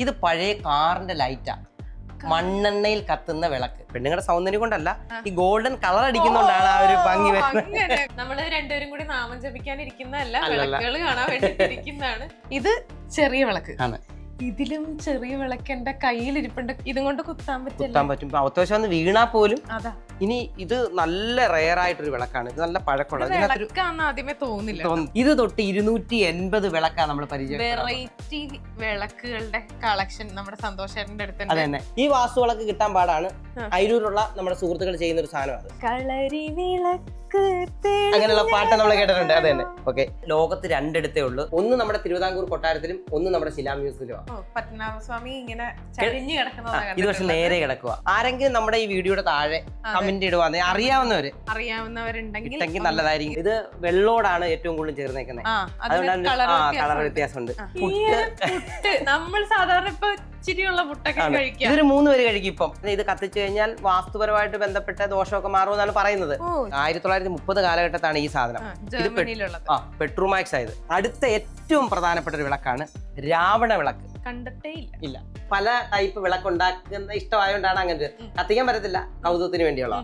ഇത് പഴയ കാറിന്റെ ലൈറ്റാ, മണ്ണെണ്ണയിൽ കത്തുന്ന വിളക്ക്. പെണ്ണുങ്ങളുടെ സൗന്ദര്യം കൊണ്ടല്ല, ഈ ഗോൾഡൻ കളർ അടിക്കുന്നോണ്ടാണ് ആ ഒരു ഭംഗി വരുന്നത്. നമ്മള് രണ്ടുപേരും കൂടി നാമം ജപിക്കാനിരിക്കുന്നതല്ല, വിളക്കുകൾ കാണാൻ വേണ്ടി ഇരിക്കുന്നതാണ്. ഇത് ചെറിയ വിളക്ക് ആണ്. ഇതിലും ചെറിയ വിളക്ക് എന്റെ കയ്യിലിരിപ്പുണ്ട്. ഇതും കൊണ്ട് കുത്താൻ പറ്റും. അത്യാവശ്യം ഒന്ന് വീണാ പോലും. അതാ, ഇനി ഇത് നല്ല റെയർ ആയിട്ടൊരു വിളക്കാണ്. ഇത് നല്ല പഴക്കമുള്ള ആദ്യമേ തോന്നില്ല. ഇത് തൊട്ട് 280 വിളക്കാണ് നമ്മൾ പരിചയപ്പെടുന്നത്. വെറൈറ്റി വിളക്കുകളുടെ കളക്ഷൻ നമ്മുടെ സന്തോഷേട്ടന്റെ അടുത്ത്. അതെ തന്നെ. ഈ വാസ്തു വിളക്ക് കിട്ടാൻ പാടാണ്. അയിരൂരുള്ള നമ്മുടെ സുഹൃത്തുക്കൾ ചെയ്യുന്ന ഒരു സാധനമാണ് കളരി വിളക്ക്. അങ്ങനെയുള്ള പാട്ട് നമ്മൾ കേട്ടിട്ടുണ്ട്. അതെ തന്നെ. ഓക്കെ, ലോകത്ത് രണ്ടിടത്തേ ഉള്ളൂ. ഒന്ന് നമ്മുടെ തിരുവിതാംകൂർ കൊട്ടാരത്തിലും ഒന്ന് നമ്മുടെ ശിലാ മ്യൂസിയത്തിലും. പത്മനാഭസ്വാമി ഇങ്ങനെ ചരിഞ്ഞു കിടക്കുന്നതാണ്. ഇത് പക്ഷെ നേരെ കിടക്കുക. ആരെങ്കിലും നമ്മുടെ ഈ വീഡിയോയുടെ താഴെ കമന്റ് ഇടുവാന്ന് അറിയാവുന്നവരുണ്ടെങ്കിൽ നല്ലതായിരിക്കും. ഇത് വെള്ളോടാണ് ഏറ്റവും കൂടുതൽ ചേർന്നേക്കുന്നത്. അതുകൊണ്ടാണ് കളർ വ്യത്യാസമുണ്ട്. നമ്മൾ സാധാരണ ഇപ്പൊ ഇച്ചിരിയുള്ള പുട്ടൊക്കെ കഴിക്കാം. ഇതൊരു 3 പേര് കഴിക്കും. ഇപ്പം ഇത് കത്തിച്ചു കഴിഞ്ഞാൽ വാസ്തുപരമായിട്ട് ബന്ധപ്പെട്ട ദോഷമൊക്കെ മാറുമെന്നാണ് പറയുന്നത്. 1930 കാലഘട്ടത്താണ് ഈ സാധനം. പെട്രോമാക്സ് ആയത്. അടുത്ത ഏറ്റവും പ്രധാനപ്പെട്ട ഒരു വിളക്കാണ് രാവണ വിളക്ക്. കണ്ടിട്ടേ ഇല്ല. പല ടൈപ്പ് വിളക്ക് ഉണ്ടാക്കുന്ന ഇഷ്ടമായോണ്ടാണ് അങ്ങനെ. കത്തിക്കാൻ പറ്റത്തില്ല, കൗതുകത്തിന് വേണ്ടിയുള്ള.